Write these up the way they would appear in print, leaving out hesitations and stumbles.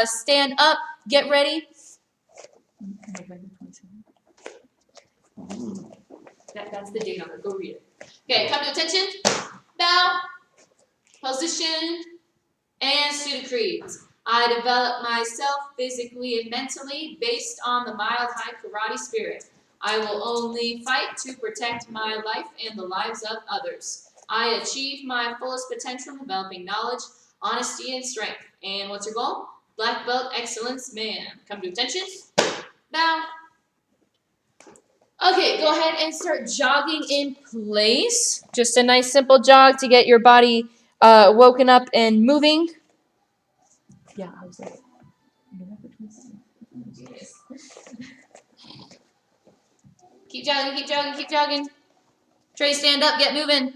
stand up, get ready. That's the date on it. Go read it. Okay, come to attention. Bow, position, and student creeds. I develop myself physically and mentally based on the mile-high karate spirit. I will only fight to protect my life and the lives of others. I achieve my fullest potential developing knowledge, honesty, and strength. And what's your goal? Black belt excellence man. Come to attention. Bow. Okay, go ahead and start jogging in place. Just a nice simple jog to get your body woken up and moving. Yeah, I was like, keep jogging, keep jogging, keep jogging. Trey, stand up, get moving.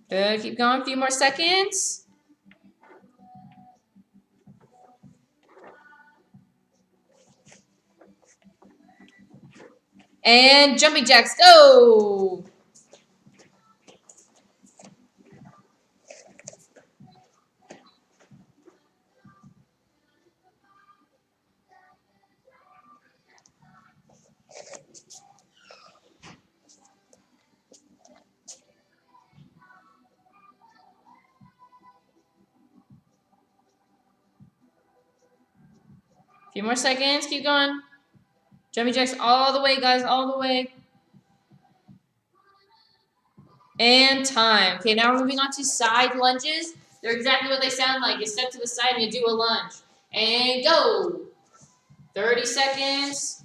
Good, keep going, a few more seconds. And jumping jacks, go! A few more seconds, keep going. Jumping jacks all the way, guys, all the way. And time. Okay, now we're moving on to side lunges. They're exactly what they sound like. You step to the side and you do a lunge. And go. 30 seconds.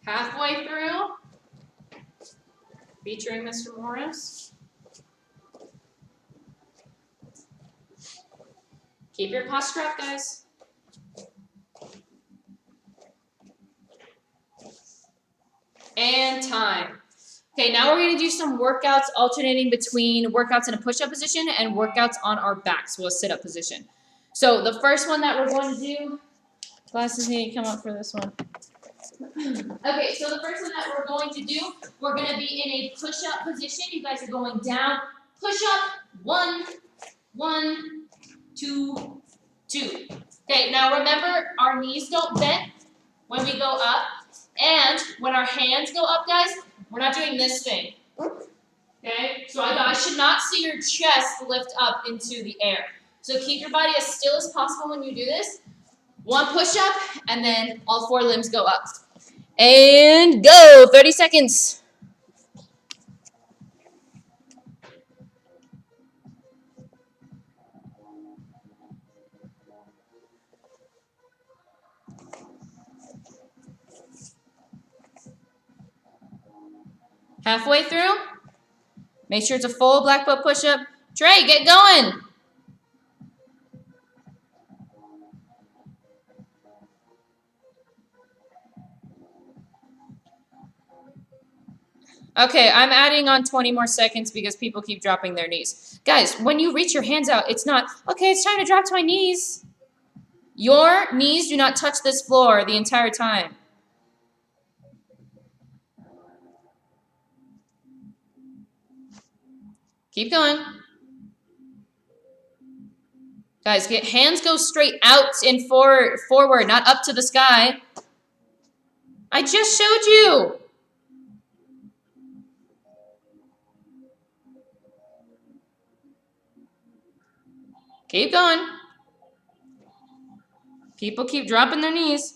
Halfway through. Featuring Mr. Morris. Keep your posture up, guys. And time. Okay, now we're going to do some workouts alternating between workouts in a push-up position and workouts on our backs. We'll sit-up position. So the first one that we're going to do, glasses need to come up for this one. Okay, so the first one that we're going to do, we're going to be in a push-up position. You guys are going down, push-up, 1, 1, 2, 2. Okay, now remember, our knees don't bend when we go up. And when our hands go up, guys, we're not doing this thing. Okay? So I should not see your chest lift up into the air. So keep your body as still as possible when you do this. 1 push-up, and then all 4 limbs go up. And go! 30 seconds. Halfway through. Make sure it's a full black belt push-up. Trey, get going. Okay, I'm adding on 20 more seconds because people keep dropping their knees. Guys, when you reach your hands out, it's not, okay, it's time to drop to my knees. Your knees do not touch this floor the entire time. Keep going. Guys, hands go straight out and forward, not up to the sky. I just showed you. Keep going. People keep dropping their knees.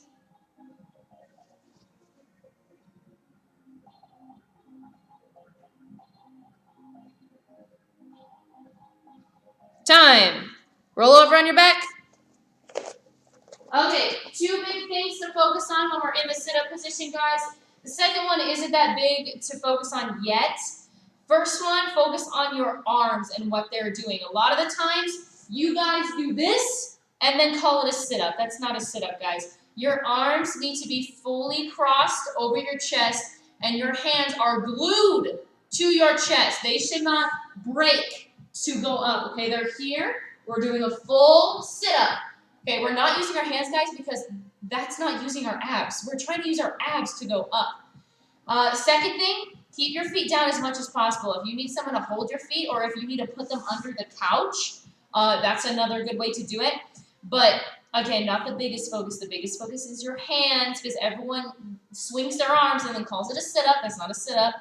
Time. Roll over on your back. Okay, 2 big things to focus on when we're in the sit-up position, guys. The second one isn't that big to focus on yet. First one, focus on your arms and what they're doing. A lot of the times, you guys do this and then call it a sit-up. That's not a sit-up, guys. Your arms need to be fully crossed over your chest and your hands are glued to your chest. They should not break to go up, okay? They're here. We're doing a full sit-up. Okay, we're not using our hands, guys, because that's not using our abs. We're trying to use our abs to go up. Second thing, keep your feet down as much as possible. If you need someone to hold your feet or if you need to put them under the couch, that's another good way to do it. But again, not the biggest focus. The biggest focus is your hands because everyone swings their arms and then calls it a sit-up. That's not a sit-up.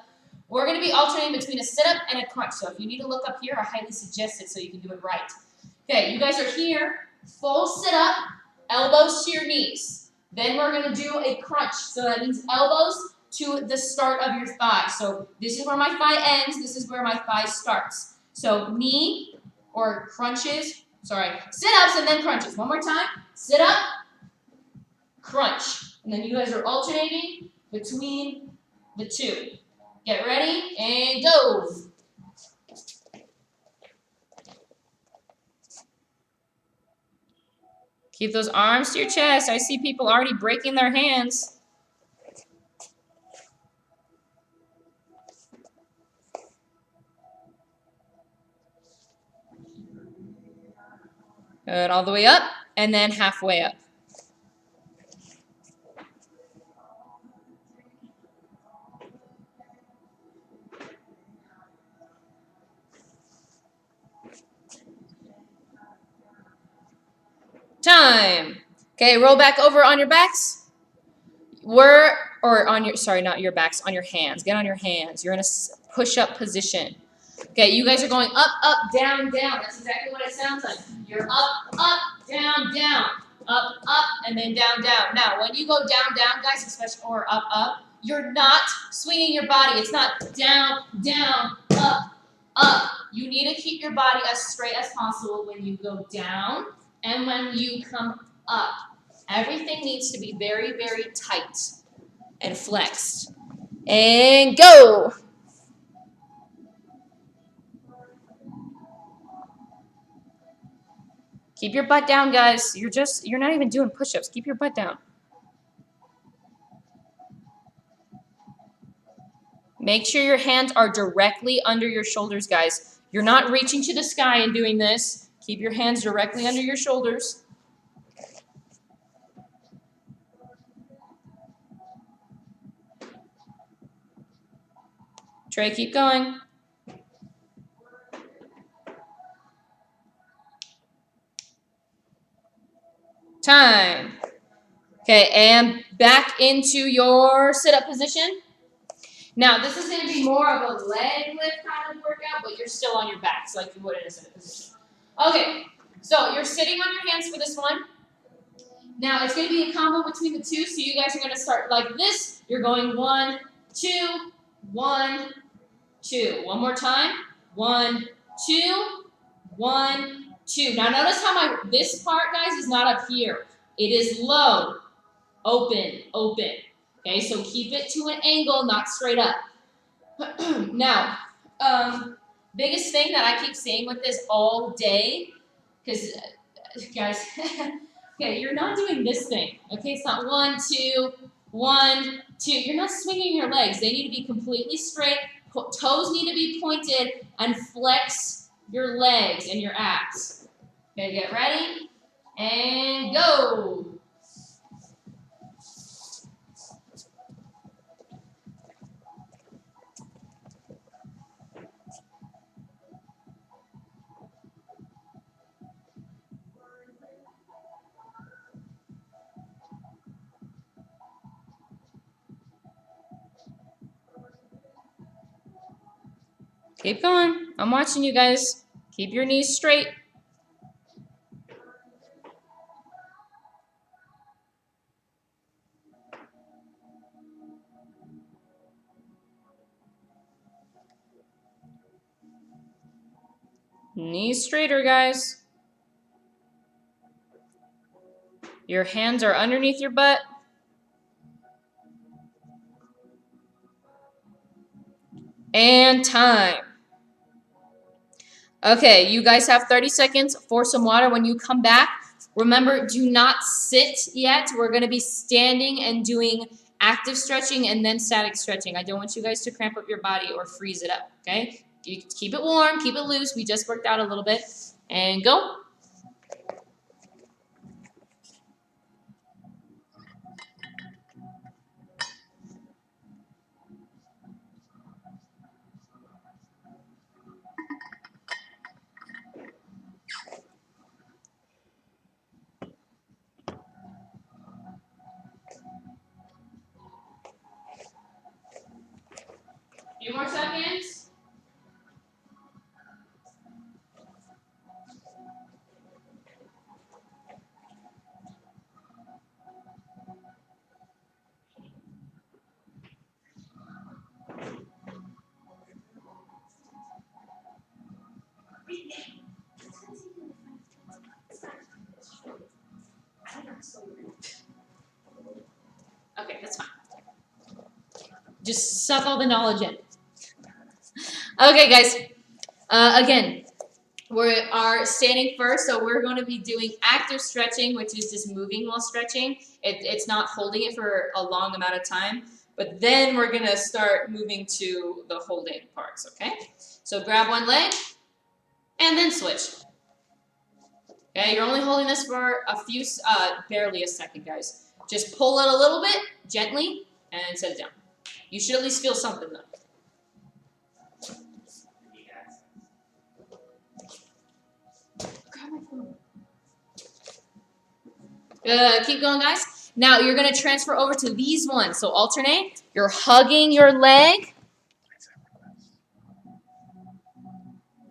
We're going to be alternating between a sit-up and a crunch. So if you need to look up here, I highly suggest it so you can do it right. Okay, you guys are here. Full sit-up, elbows to your knees. Then we're going to do a crunch. So that means elbows to the start of your thigh. So this is where my thigh ends. This is where my thigh starts. So knee or crunches. Sorry, sit-ups and then crunches. One more time. Sit-up, crunch. And then you guys are alternating between the two. Get ready and go. Keep those arms to your chest. I see people already breaking their hands. Good, all the way up and then halfway up. Time. Okay, roll back over on your backs. Not your backs, on your hands. Get on your hands. You're in a push-up position. Okay, you guys are going up, up, down, down. That's exactly what it sounds like. You're up, up, down, down. Up, up, and then down, down. Now, when you go down, down, guys, especially, or up, up, you're not swinging your body. It's not down, down, up, up. You need to keep your body as straight as possible when you go down and when you come up. Everything needs to be very, very tight and flexed. And go! Keep your butt down, guys. You're not even doing push-ups. Keep your butt down. Make sure your hands are directly under your shoulders, guys. You're not reaching to the sky and doing this. Keep your hands directly under your shoulders. Trey, keep going. Time. Okay, and back into your sit-up position. Now, this is going to be more of a leg lift kind of workout, but you're still on your back, like you would in a sit-up position. Okay, so you're sitting on your hands for this one. Now, it's going to be a combo between the two, so you guys are going to start like this. You're going 1, 2, 1, 2. One more time. 1, 2, 1, 2. Now, notice how this part, guys, is not up here. It is low, open, open. Okay, so keep it to an angle, not straight up. Now, biggest thing that I keep saying with this all day, because, guys, okay, you're not doing this thing. Okay, it's not 1, 2, 1, 2. You're not swinging your legs. They need to be completely straight. Toes need to be pointed and flex your legs and your abs. Okay, get ready and go. Keep going. I'm watching you guys. Keep your knees straight. Knees straighter, guys. Your hands are underneath your butt. And time. Okay, you guys have 30 seconds for some water. When you come back, remember, do not sit yet. We're going to be standing and doing active stretching and then static stretching. I don't want you guys to cramp up your body or freeze it up, okay? You keep it warm, keep it loose. We just worked out a little bit. And go. Few more seconds. Okay, that's fine. Just suck all the knowledge in. Okay, guys. Again, we are standing first, so we're going to be doing active stretching, which is just moving while stretching. It's not holding it for a long amount of time. But then we're going to start moving to the holding parts, okay? So grab one leg and then switch. Okay, you're only holding this for a few, barely a second, guys. Just pull it a little bit, gently, and set it down. You should at least feel something, though. Keep going, guys. Now, you're going to transfer over to these ones. So alternate. You're hugging your leg.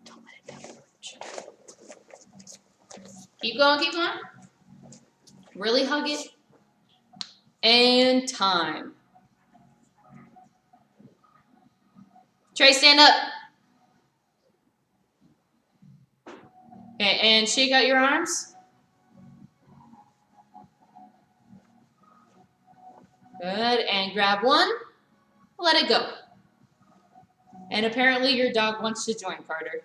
Don't let it diverge. Keep going, keep going. Really hug it. And time. Trey, stand up. Okay, and shake out your arms. Good, and grab one. Let it go. And apparently your dog wants to join, Carter.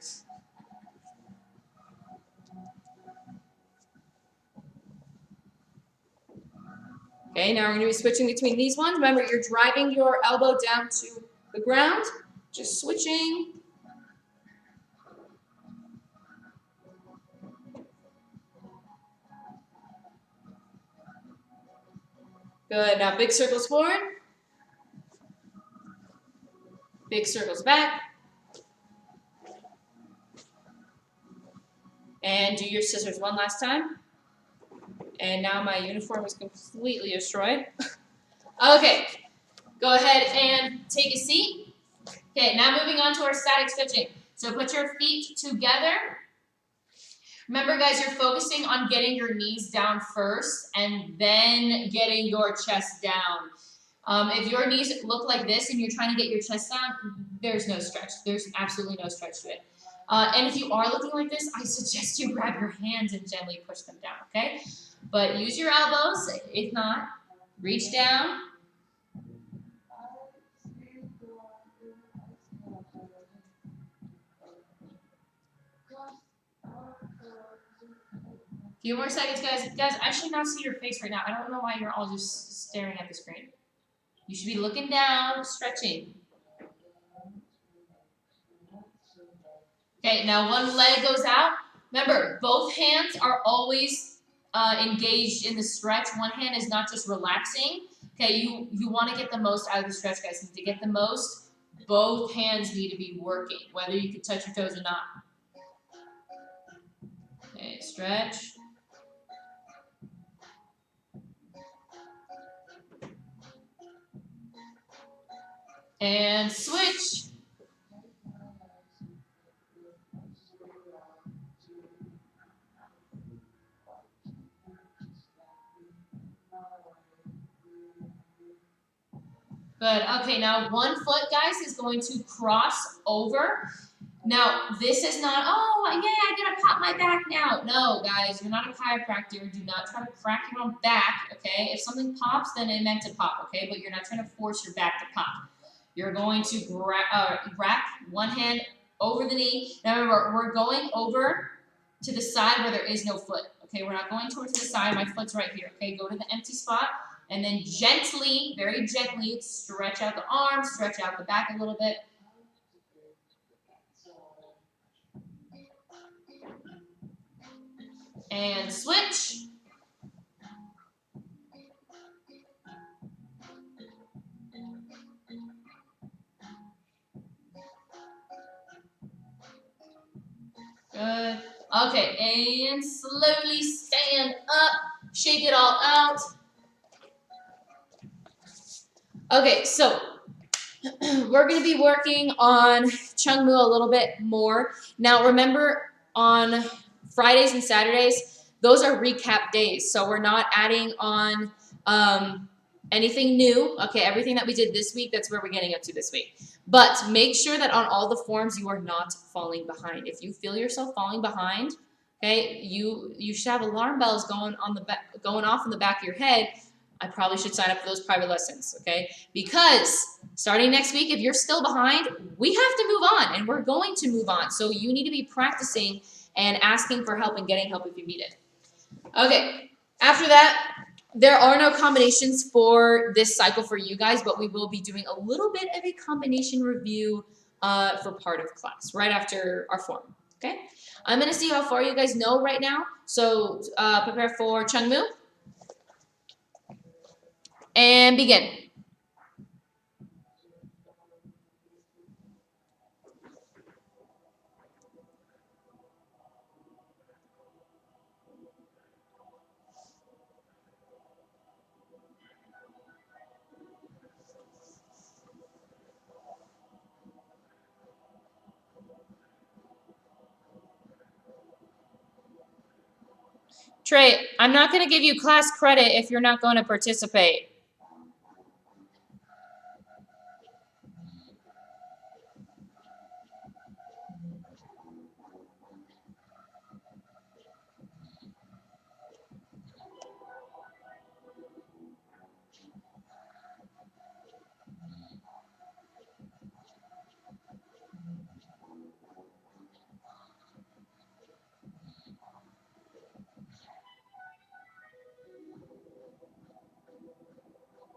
Okay, now we're going to be switching between these ones. Remember, you're driving your elbow down to the ground. Just switching. Good, now big circles forward. Big circles back. And do your scissors one last time. And now my uniform is completely destroyed. Okay, go ahead and take a seat. Okay, now moving on to our static stretching. So put your feet together. Remember, guys, you're focusing on getting your knees down first and then getting your chest down. If your knees look like this and you're trying to get your chest down, there's no stretch. There's absolutely no stretch to it. And if you are looking like this, I suggest you grab your hands and gently push them down, okay? But use your elbows. If not, reach down. Few more seconds, guys. Guys, I should not see your face right now. I don't know why you're all just staring at the screen. You should be looking down, stretching. Okay, now one leg goes out. Remember, both hands are always engaged in the stretch. One hand is not just relaxing. Okay, you want to get the most out of the stretch, guys. To get the most, both hands need to be working, whether you can touch your toes or not. Okay, stretch. And switch. Good. Okay, now one foot, guys, is going to cross over. Now, this is not, oh, yeah, I gotta pop my back now. No, guys, you're not a chiropractor. Do not try to crack your own back, okay? If something pops, then it meant to pop, okay? But you're not trying to force your back to pop. You're going to wrap one hand over the knee. Now, remember, we're going over to the side where there is no foot, okay? We're not going towards the side. My foot's right here, okay? Go to the empty spot. And then gently, very gently, stretch out the arms, stretch out the back a little bit. And switch. Good. Okay, and slowly stand up. Shake it all out. Okay, so we're going to be working on Chungmu a little bit more. Now, remember, on Fridays and Saturdays, those are recap days. So we're not adding on anything new. Okay, everything that we did this week, that's where we're getting up to this week. But make sure that on all the forms, you are not falling behind. If you feel yourself falling behind, okay, you should have alarm bells going off in the back of your head. I probably should sign up for those private lessons, okay? Because starting next week, if you're still behind, we have to move on, and we're going to move on. So you need to be practicing and asking for help and getting help if you need it. Okay, after that, there are no combinations for this cycle for you guys, but we will be doing a little bit of a combination review for part of class right after our form, okay? I'm going to see how far you guys know right now. So prepare for Chungmu. And begin. Trey, I'm not going to give you class credit if you're not going to participate.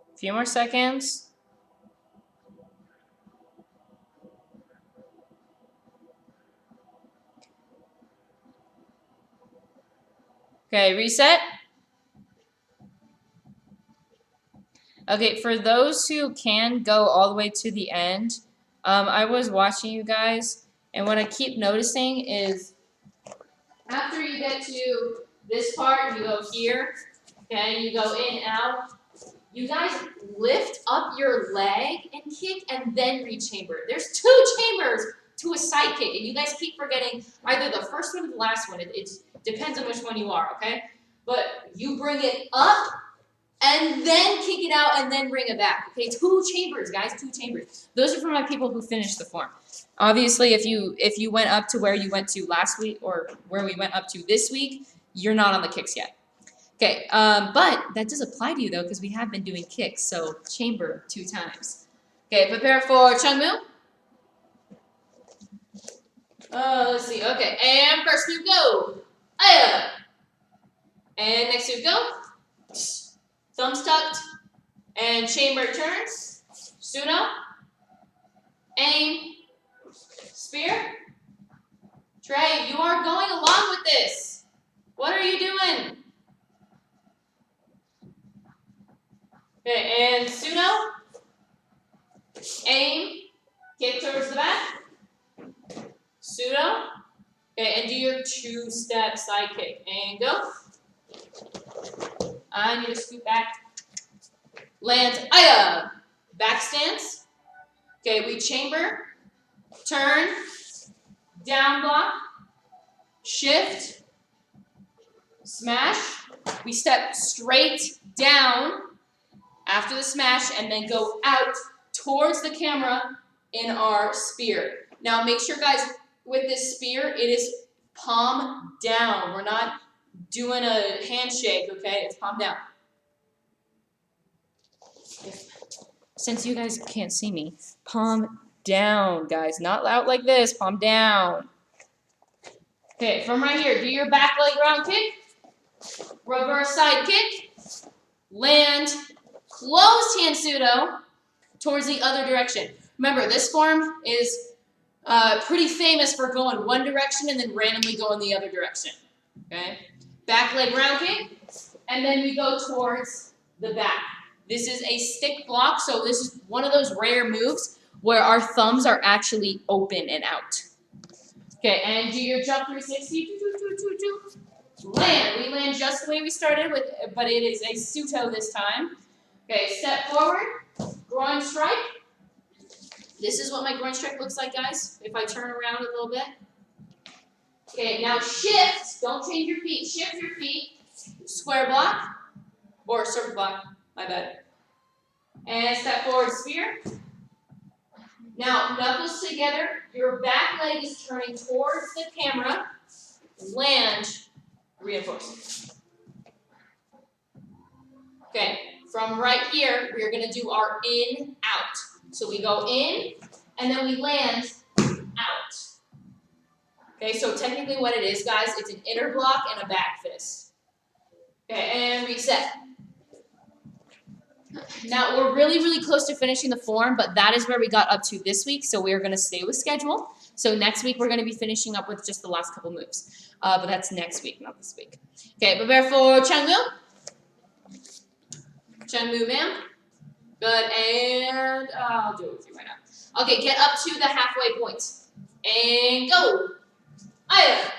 A few more seconds. Okay, reset. Okay, for those who can go all the way to the end, I was watching you guys, and what I keep noticing is after you get to this part, you go here, okay, you go in, out. You guys lift up your leg and kick and then re-chamber. There's 2 chambers to a side kick, and you guys keep forgetting either the first one or the last one. It depends on which one you are, okay? But you bring it up and then kick it out and then bring it back. Okay, 2 chambers, guys, 2 chambers. Those are for my people who finished the form. Obviously, if you went up to where you went to last week or where we went up to this week, you're not on the kicks yet. Okay, but that does apply to you, though, because we have been doing kicks, so chamber 2 times. Okay, prepare for Chungmu. Let's see, okay, and first move, go. Aya. And next move, go. Thumbs tucked, and chamber turns. Suno. Aim. Spear. Trey, you are going along with this. What are you doing? Okay, and pseudo, aim, kick towards the back, pseudo, okay, and do your 2-step side kick, and go. I need to scoot back, land, aya, back stance, okay, we chamber, turn, down block, shift, smash, we step straight down, after the smash, and then go out towards the camera in our spear. Now, make sure, guys, with this spear, it is palm down. We're not doing a handshake, okay? It's palm down. Since you guys can't see me, palm down, guys. Not out like this, palm down. Okay, from right here, do your back leg round kick, reverse side kick, land, closed hand pseudo towards the other direction. Remember, this form is pretty famous for going one direction and then randomly going the other direction. Okay? Back leg round kick, and then we go towards the back. This is a stick block, so this is one of those rare moves where our thumbs are actually open and out. Okay, and do your jump 360. Land. We land just the way we started with, but it is a pseudo this time. Okay, step forward, groin strike. This is what my groin strike looks like, guys, if I turn around a little bit. Okay, now shift. Don't change your feet. Shift your feet. Square block, or circle block, my bad. And step forward, spear. Now, knuckles together. Your back leg is turning towards the camera. Land, reinforce. Okay, from right here, we're going to do our in, out. So we go in, and then we land out. Okay, so technically what it is, guys, it's an inner block and a back fist. Okay, and reset. Now, we're really, really close to finishing the form, but that is where we got up to this week, so we're going to stay with schedule. So next week, we're going to be finishing up with just the last couple moves. But that's next week, not this week. Okay, prepare for Changmu. Changmu, ma'am. Good, and I'll do it with you right now. Okay, get up to the halfway point. And go. Aya.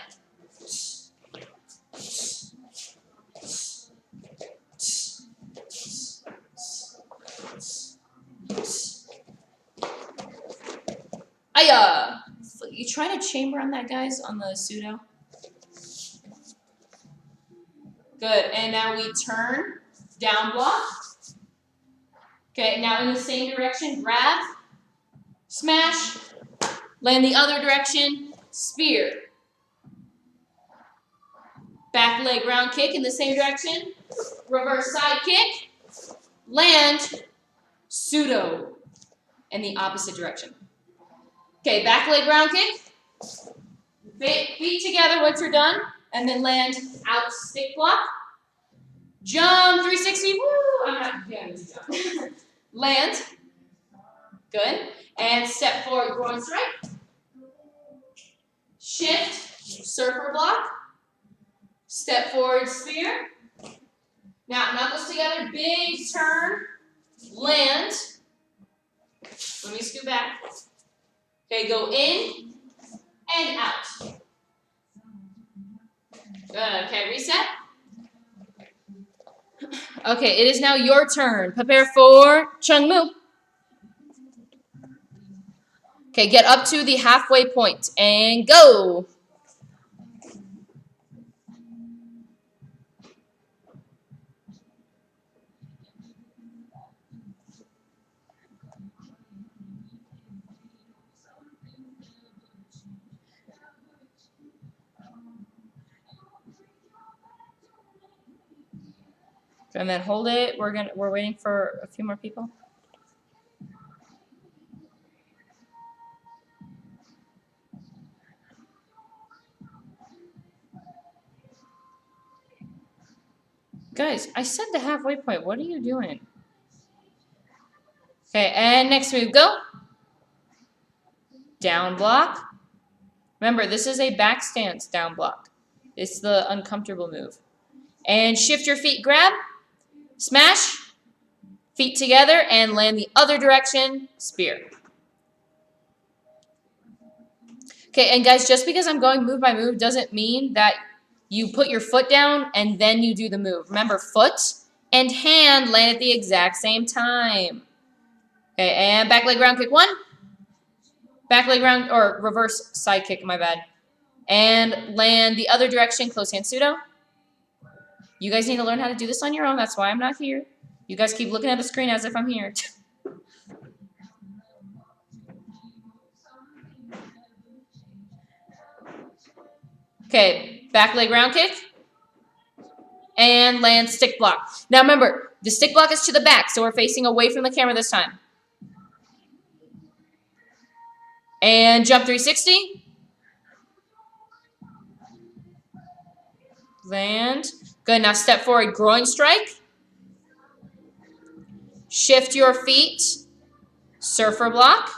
Aya. You trying to chamber on that, guys, on the pseudo? Good, and now we turn, down block. Okay, now in the same direction, grab, smash, land the other direction, spear. Back leg round kick in the same direction, reverse side kick, land, pseudo, in the opposite direction. Okay, back leg round kick, feet together once you're done, and then land out stick block. Jump 360, woo! I'm not doing this jump. Land, good, and step forward, groin strike. Shift, surfer block. Step forward, spear. Now, knuckles together, big turn, land. Let me scoot back. Okay, go in and out. Good, okay, reset. Okay, it is now your turn. Prepare for Changmu. Okay, get up to the halfway point and go. And then hold it. We're waiting for a few more people. Guys, I said the halfway point. What are you doing? Okay, and next move, go. Down block. Remember, this is a back stance down block. It's the uncomfortable move. And shift your feet, grab. Smash, feet together, and land the other direction, spear. Okay, and guys, just because I'm going move by move doesn't mean that you put your foot down and then you do the move. Remember, foot and hand land at the exact same time. Okay, and back leg round kick one. Back leg round, or reverse side kick, my bad. And land the other direction, close hand pseudo. You guys need to learn how to do this on your own. That's why I'm not here. You guys keep looking at the screen as if I'm here. Okay, back leg round kick. And land stick block. Now remember, the stick block is to the back, so we're facing away from the camera this time. And jump 360. Land. Good, now step forward, groin strike. Shift your feet. Surfer block.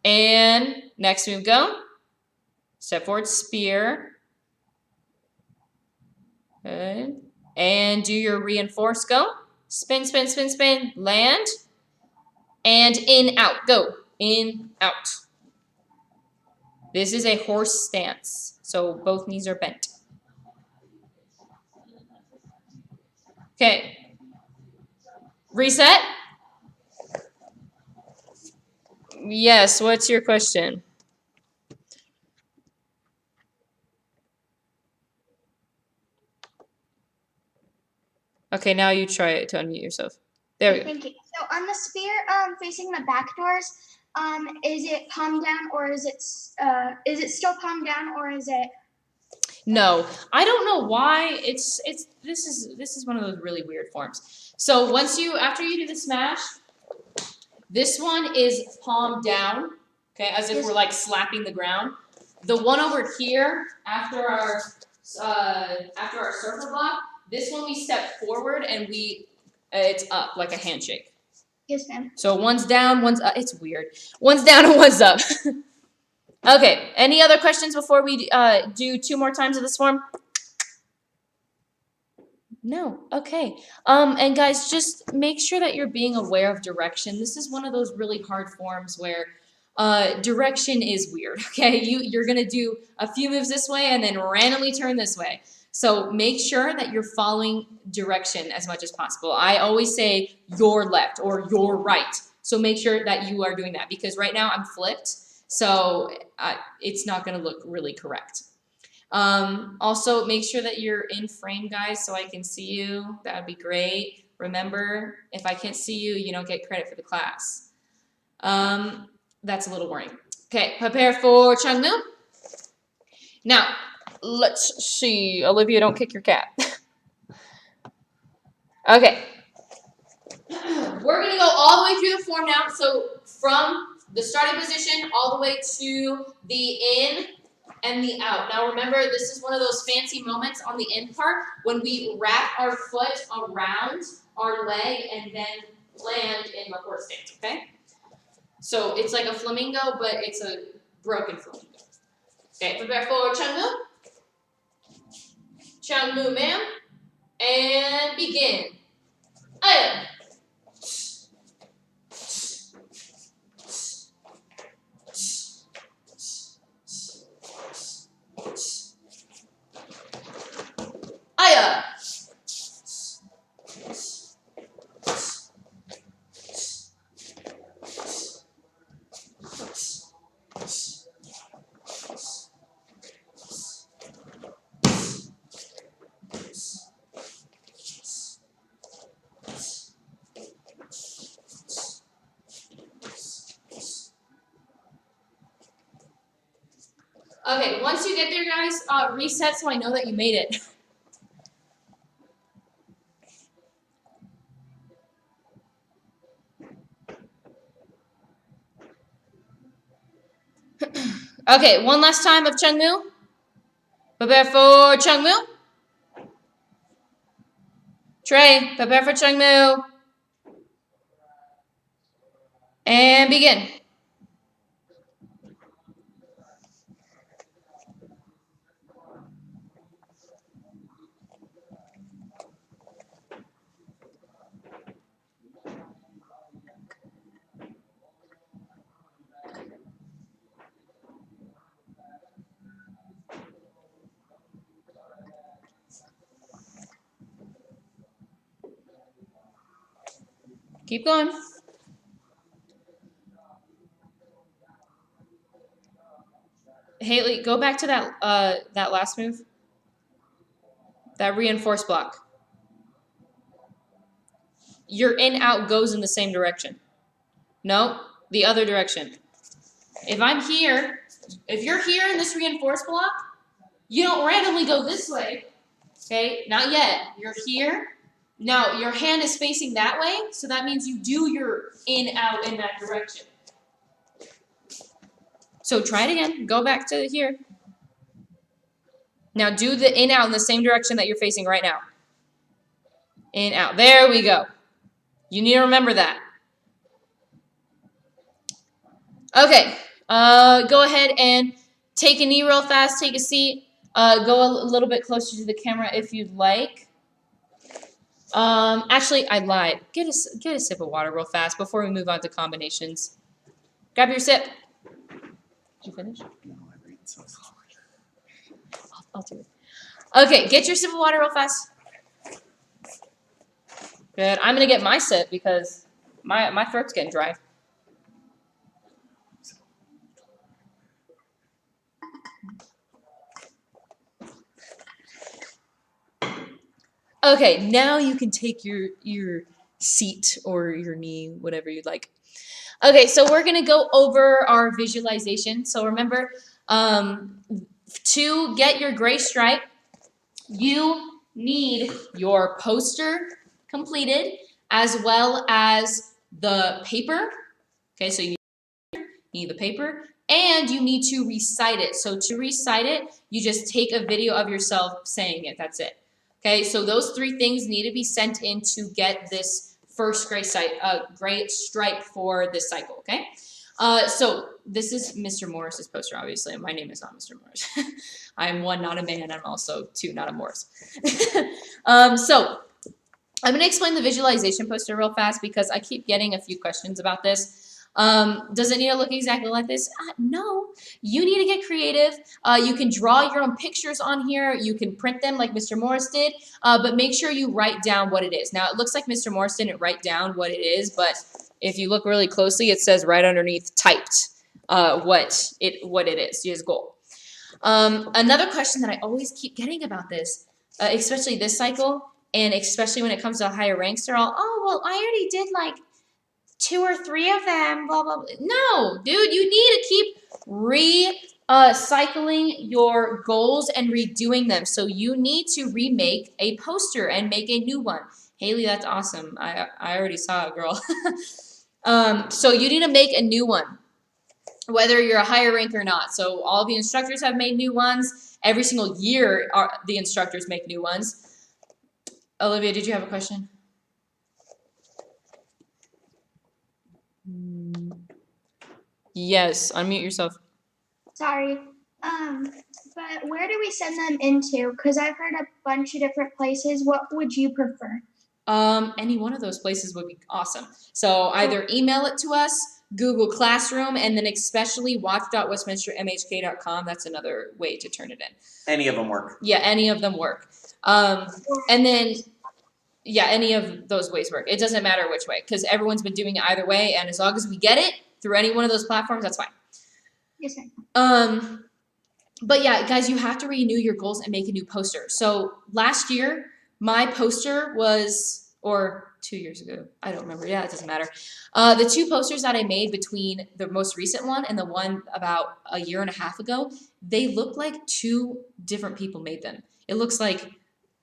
And next move, go. Step forward, spear. Good. And do your reinforce, go. Spin, spin, spin, spin. Land. And in, out. Go. In, out. This is a horse stance. So both knees are bent. Okay. Reset. Yes, what's your question? Okay, now you try it to unmute yourself. There we go. Thank you. So on the spear facing the back doors, is it palm down or is it still palm down or is it? No, I don't know why this is one of those really weird forms. So after you do the smash, this one is palm down, okay, as if we're like slapping the ground. The one over here after our surfer block, this one we step forward and it's up like a handshake. Yes, ma'am. So one's down, one's up. It's weird. One's down and one's up. Okay, any other questions before we do 2 more times of this form? No, okay. And guys, just make sure that you're being aware of direction. This is one of those really hard forms where direction is weird, okay? You're gonna do a few moves this way and then randomly turn this way. So make sure that you're following direction as much as possible. I always say your left or your right. So make sure that you are doing that because right now I'm flipped. So it's not going to look really correct. Also, make sure that you're in frame, guys, so I can see you. That would be great. Remember, if I can't see you, you don't get credit for the class. That's a little worrying. Okay, prepare for Changmu. Now, let's see. Olivia, don't kick your cat. Okay. We're going to go all the way through the form now. So from the starting position all the way to the in and the out. Now remember, this is one of those fancy moments on the in part when we wrap our foot around our leg and then land in the horse stance, okay? So it's like a flamingo, but it's a broken flamingo. Okay, prepare for Changmu. Changmu, ma'am. And begin. Aya. Aya. Okay, once you get there, guys, reset so I know that you made it. Okay, one last time of Changmu. Prepare for Changmu. Trey, prepare for Changmu. And begin. Keep going. Haley, go back to that last move. That reinforced block. Your in-out goes in the same direction. No, the other direction. If I'm here, if you're here in this reinforced block, you don't randomly go this way. Okay, not yet. You're here. Now, your hand is facing that way, so that means you do your in-out in that direction. So try it again. Go back to here. Now do the in-out in the same direction that you're facing right now. In, out. There we go. You need to remember that. Okay. Go ahead and take a knee real fast. Take a seat. Go a little bit closer to the camera if you'd like. Actually, I lied. Get a sip of water real fast before we move on to combinations. Grab your sip. Did you finish? No, I read so slowly. I'll do it. Okay, get your sip of water real fast. Good. I'm gonna get my sip because my throat's getting dry. Okay, now you can take your seat or your knee, whatever you'd like. Okay, so we're gonna go over our visualization. So remember, to get your gray stripe, you need your poster completed as well as the paper. Okay, so you need the paper and you need to recite it. So to recite it, you just take a video of yourself saying it. That's it. Okay, so those 3 things need to be sent in to get this first gray stripe for this cycle. Okay, so this is Mr. Morris's poster, obviously. My name is not Mr. Morris. I am 1, not a man. I'm also 2, not a Morris. So I'm going to explain the visualization poster real fast because I keep getting a few questions about this. Does it need to look exactly like this? No. You need to get creative. You can draw your own pictures on here. You can print them like Mr. Morris did, but make sure you write down what it is. Now, it looks like Mr. Morris didn't write down what it is, but if you look really closely, it says right underneath typed what it is, his goal. Another question that I always keep getting about this, especially this cycle, and especially when it comes to higher ranks, they're all, oh, well, I already did like 2 or 3 of them, blah, blah, blah. No, dude, you need to keep cycling your goals and redoing them. So you need to remake a poster and make a new one. Haley, that's awesome. I already saw it, girl. So you need to make a new one, whether you're a higher rank or not. So all of the instructors have made new ones. Every single year, the instructors make new ones. Olivia, did you have a question? Yes, unmute yourself. Sorry. But where do we send them into? Because I've heard a bunch of different places. What would you prefer? Any one of those places would be awesome. So either email it to us, Google Classroom, and then especially watch.westminstermhk.com. That's another way to turn it in. Any of them work. Yeah, any of them work. And then, yeah, any of those ways work. It doesn't matter which way because everyone's been doing it either way. And as long as we get it through any one of those platforms, that's fine. Yes, sir. But yeah, guys, you have to renew your goals and make a new poster. So last year, my poster was, or 2 years ago, I don't remember. Yeah, it doesn't matter. The 2 posters that I made between the most recent one and the one about a year and a half ago, they look like 2 different people made them. It looks like,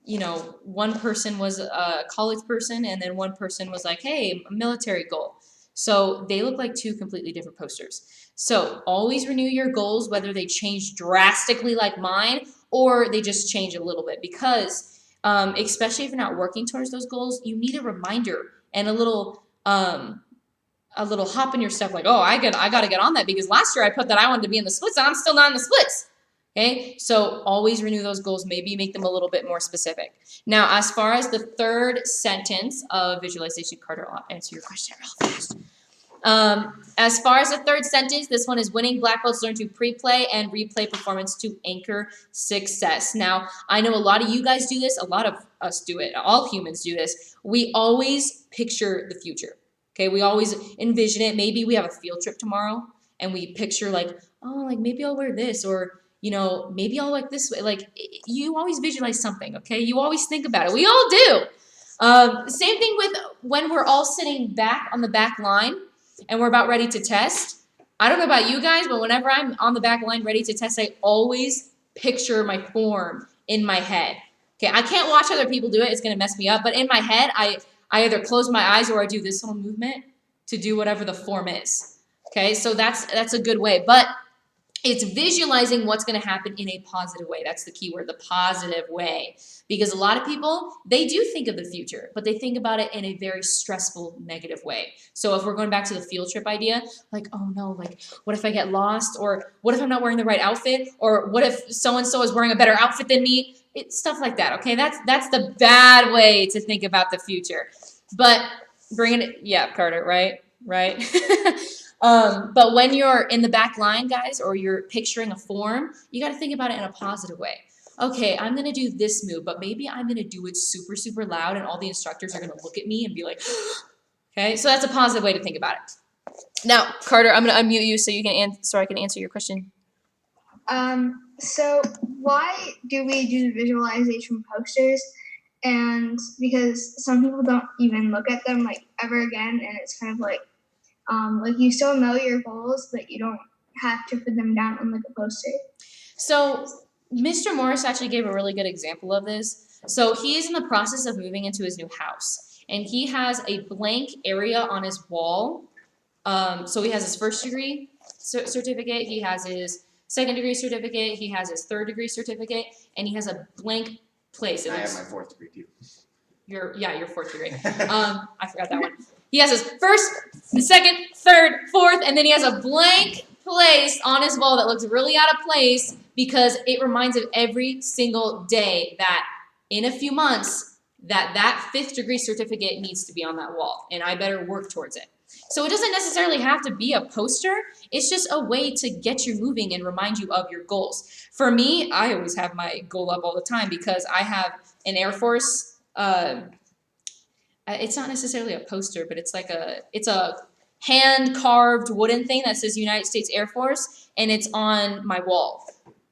you know, one person was a college person and then one person was like, hey, a military goal. So they look like 2 completely different posters. So always renew your goals, whether they change drastically like mine or they just change a little bit, because especially if you're not working towards those goals, you need a reminder and a little hop in your step, like, oh, I got to get on that because last year I put that I wanted to be in the splits and I'm still not in the splits. Okay, so always renew those goals. Maybe make them a little bit more specific. Now, as far as the 3rd sentence of visualization, Carter, I'll answer your question real fast. As far as the 3rd sentence, this one is winning black belts learn to pre-play and replay performance to anchor success. Now, I know a lot of you guys do this. A lot of us do it. All humans do this. We always picture the future. Okay, we always envision it. Maybe we have a field trip tomorrow and we picture like, oh, like maybe I'll wear this, or you know, maybe I'll like this way. Like, you always visualize something, okay? You always think about it. We all do. Same thing with when we're all sitting back on the back line and we're about ready to test. I don't know about you guys, but whenever I'm on the back line ready to test, I always picture my form in my head. Okay, I can't watch other people do it. It's going to mess me up. But in my head, I either close my eyes or I do this little movement to do whatever the form is. Okay, so that's a good way. But It's visualizing what's going to happen in a positive way. That's the key word, the positive way. Because a lot of people, they do think of the future, but they think about it in a very stressful, negative way. So if we're going back to the field trip idea, like, oh no, like, what if I get lost? Or what if I'm not wearing the right outfit? Or what if so-and-so is wearing a better outfit than me? It's stuff like that, okay? That's the bad way to think about the future. But bringing it, yeah, Carter, right? But when you're in the back line, guys, or you're picturing a form, you got to think about it in a positive way. Okay, I'm going to do this move, but maybe I'm going to do it super, super loud, and all the instructors are going to look at me and be like, okay, so that's a positive way to think about it. Now, Carter, I'm going to unmute you so I can answer your question. So why do we do visualization posters? And because some people don't even look at them like ever again, and it's kind of like you still know your goals, but you don't have to put them down on like a poster. So Mr. Morris actually gave a really good example of this. So he is in the process of moving into his new house, and he has a blank area on his wall. So he has his first degree certificate, he has his second degree certificate, he has his third degree certificate, and he has a blank place. I have my fourth degree too. Your fourth degree. I forgot that one. He has his first, second, third, fourth, and then he has a blank place on his wall that looks really out of place because it reminds him every single day that in a few months that fifth degree certificate needs to be on that wall, and I better work towards it. So it doesn't necessarily have to be a poster. It's just a way to get you moving and remind you of your goals. For me, I always have my goal up all the time because I have an Air Force. It's not necessarily a poster, but it's a hand carved wooden thing that says United States Air Force, and it's on my wall.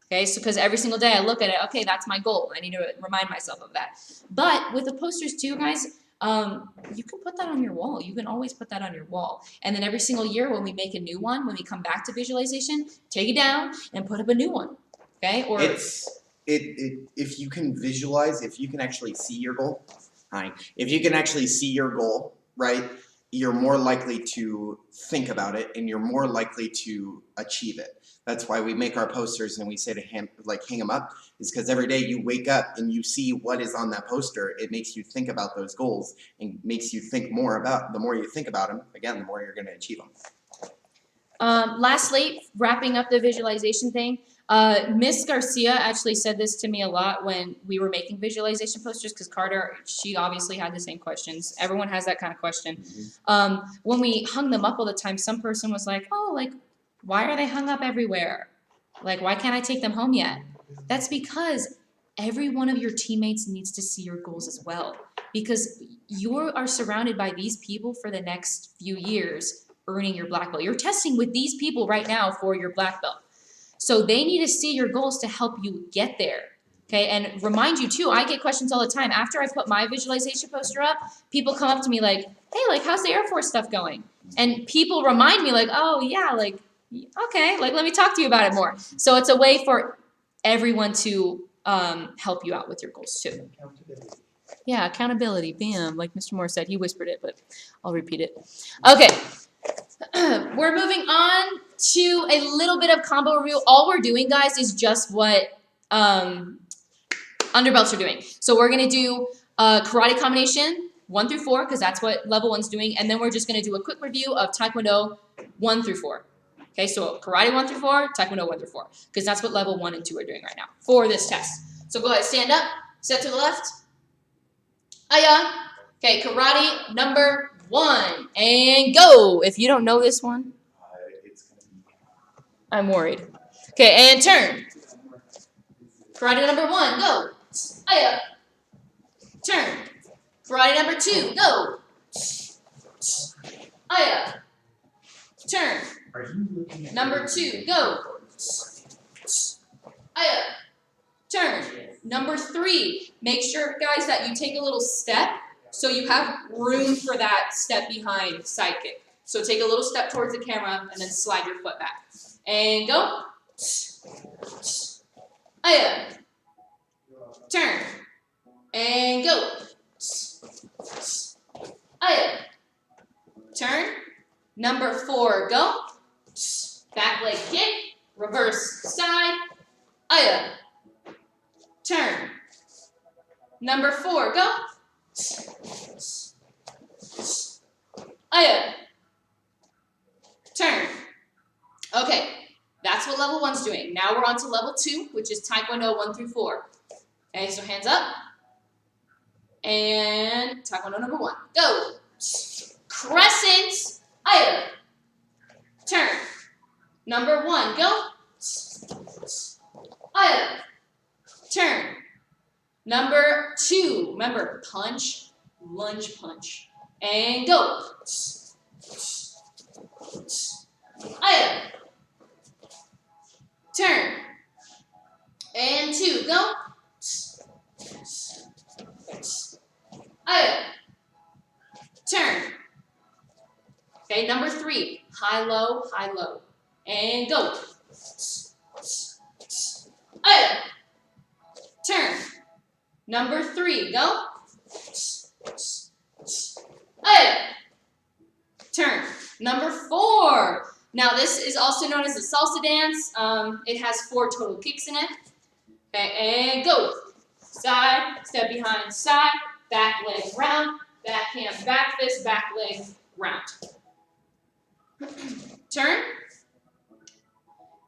Okay, so because every single day I look at it, okay, that's my goal. I need to remind myself of that. But with the posters too, guys, you can put that on your wall. You can always put that on your wall. And then every single year when we make a new one, when we come back to visualization, take it down and put up a new one. Okay? Or if you can visualize, if you can actually see your goal, if you can actually see your goal, right, you're more likely to think about it and you're more likely to achieve it. That's why we make our posters and we say to hang them up, is because every day you wake up and you see what is on that poster. It makes you think about those goals and makes you think more about, the more you think about them, again, the more you're going to achieve them. Lastly, wrapping up the visualization thing, Miss Garcia actually said this to me a lot when we were making visualization posters, because Carter, she obviously had the same questions. Everyone has that kind of question. Mm-hmm. When we hung them up all the time, some person was like, oh, like, why are they hung up everywhere? Like, why can't I take them home yet? That's because every one of your teammates needs to see your goals as well, because you are surrounded by these people for the next few years earning your black belt. You're testing with these people right now for your black belt. So they need to see your goals to help you get there. Okay, and remind you too, I get questions all the time. After I put my visualization poster up, people come up to me like, hey, like, how's the Air Force stuff going? And people remind me like, oh yeah, like, okay, like, let me talk to you about it more. So it's a way for everyone to help you out with your goals too. Yeah, accountability, bam, like Mr. Moore said. He whispered it, but I'll repeat it. Okay. We're moving on to a little bit of combo review. All we're doing, guys, is just what underbelts are doing. So we're going to do karate combination 1 through 4, because that's what level 1's doing. And then we're just going to do a quick review of Taekwondo 1 through 4. Okay, so karate 1 through 4, Taekwondo 1 through 4, because that's what level 1 and 2 are doing right now for this test. So go ahead, stand up, step to the left. Aya. Okay, karate number 1, and go. If you don't know this one, I'm worried. Okay, and turn. Karate number 1, go. Aya. Turn. Karate number 2, go. Aya. Turn. Number 2, go. Aya. Turn. Number 3, make sure, guys, that you take a little step so you have room for that step behind side kick. So take a little step towards the camera and then slide your foot back. And go. Aya. Turn. And go. Aya. Turn. Number 4, go. Back leg kick. reverse side, aya, turn. Number 4, go. Aya, turn. Okay, that's what level 1's doing. Now we're on to level 2, which is Taekwondo 1 through 4. Okay, so hands up. And Taekwondo number 1, go. Crescent, aya, turn. Number 1, go. Aya, turn. Number 2, remember, punch, lunge punch. And go. Aya, turn. And 2, go. Aya, turn. Okay, number 3, high, low, and go. Aya, turn. Number 3, go. Aya, turn. Number 4. Now this is also known as the Salsa Dance. It has 4 total kicks in it. Okay, and go. Side, step behind, side, back leg round, back hand, back fist, back leg round. Turn.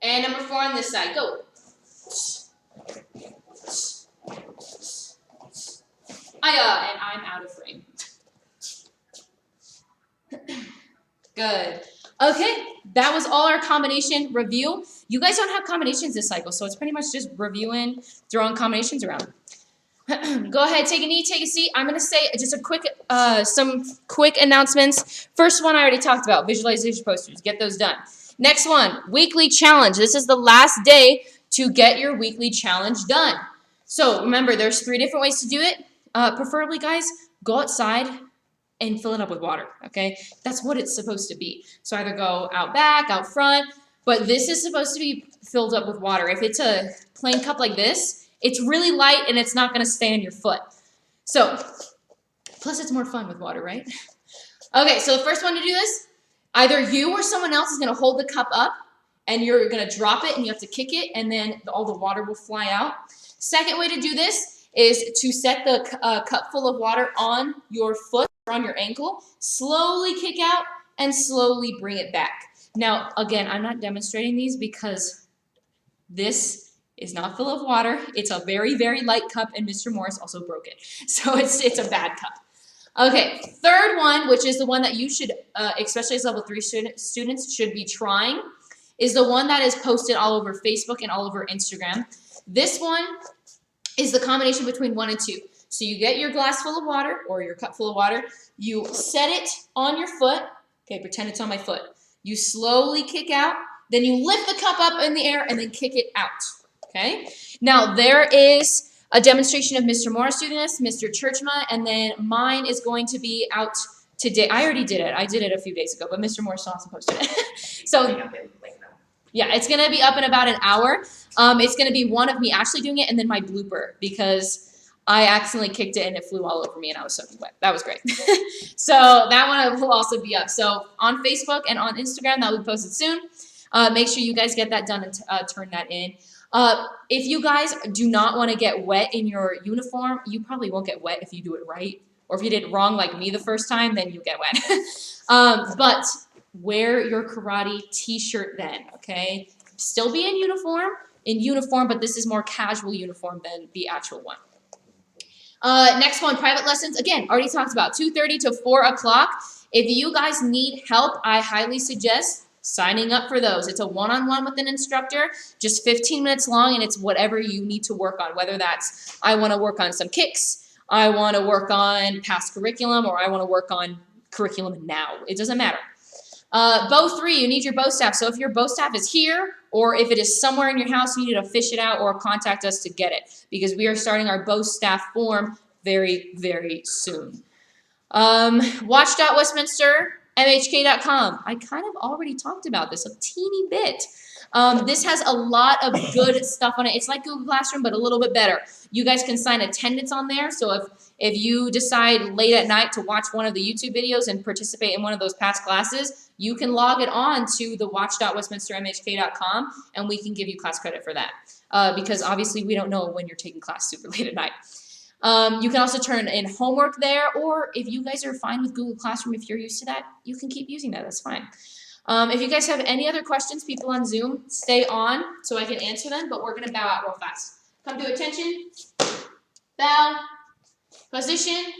And number 4 on this side, go. Aya, and I'm out of frame. Good. Okay, that was all our combination review. You guys don't have combinations this cycle, so it's pretty much just reviewing, throwing combinations around. Go ahead, take a knee, take a seat. I'm going to say just a quick, some quick announcements. First one I already talked about, visualization posters. Get those done. Next one, weekly challenge. This is the last day to get your weekly challenge done. So remember, there's 3 different ways to do it. Preferably, guys, go outside and fill it up with water, okay? That's what it's supposed to be. So either go out back, out front, but this is supposed to be filled up with water. If it's a plain cup like this, it's really light and it's not gonna stay on your foot. So, plus it's more fun with water, right? Okay, so the first one to do this, either you or someone else is gonna hold the cup up and you're gonna drop it and you have to kick it and then all the water will fly out. Second way to do this is to set the cup full of water on your foot or on your ankle, slowly kick out and slowly bring it back. Now, again, I'm not demonstrating these because this is not full of water. It's a very, very light cup, and Mr. Morris also broke it. So it's a bad cup. Okay, third one, which is the one that you should, especially as level 3 students, should be trying, is the one that is posted all over Facebook and all over Instagram. This one is the combination between 1 and 2. So you get your glass full of water or your cup full of water, you set it on your foot, okay, pretend it's on my foot. You slowly kick out, then you lift the cup up in the air and then kick it out, okay? Now there is a demonstration of Mr. Morris doing this, Mr. Churchma, and then mine is going to be out today. I already did it. I did it a few days ago, but Mr. Morris also posted it. So yeah, it's going to be up in about an hour. It's going to be one of me actually doing it and then my blooper because I accidentally kicked it and it flew all over me and I was soaking wet. That was great. So that one will also be up. So on Facebook and on Instagram, that will be posted soon. Make sure you guys get that done and turn that in. If you guys do not want to get wet in your uniform, you probably won't get wet if you do it right. Or if you did it wrong like me the first time, then you get wet. But wear your karate t-shirt then, okay? Still be in uniform, but this is more casual uniform than the actual one. Next one, private lessons. Again, already talked about 2:30 to 4 o'clock. If you guys need help, I highly suggest signing up for those. It's a one-on-one with an instructor, just 15 minutes long, and it's whatever you need to work on, whether that's I want to work on some kicks, I want to work on past curriculum, or I want to work on curriculum now. It doesn't matter. Bow 3, you need your bow staff. So if your bow staff is here, or if it is somewhere in your house, you need to fish it out or contact us to get it, because we are starting our bow staff form very, very soon. Watch.Westminster, MHK.com. I kind of already talked about this a teeny bit. This has a lot of good stuff on it. It's like Google Classroom, but a little bit better. You guys can sign attendance on there. So If you decide late at night to watch one of the YouTube videos and participate in one of those past classes, you can log it on to the watch.westminstermhk.com and we can give you class credit for that. Because obviously we don't know when you're taking class super late at night. You can also turn in homework there, or if you guys are fine with Google Classroom, if you're used to that, you can keep using that. That's fine. If you guys have any other questions, people on Zoom, stay on so I can answer them, but we're going to bow out real fast. Come to attention, bow, position,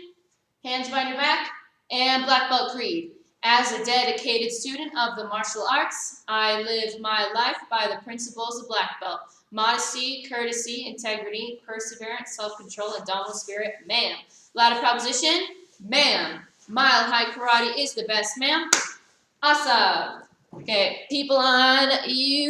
hands behind your back, and black belt creed. As a dedicated student of the martial arts, I live my life by the principles of black belt. Modesty, courtesy, integrity, perseverance, self-control, and dominant spirit, ma'am. Ladder proposition, ma'am. Mile high karate is the best, ma'am. Awesome. Okay, people on you.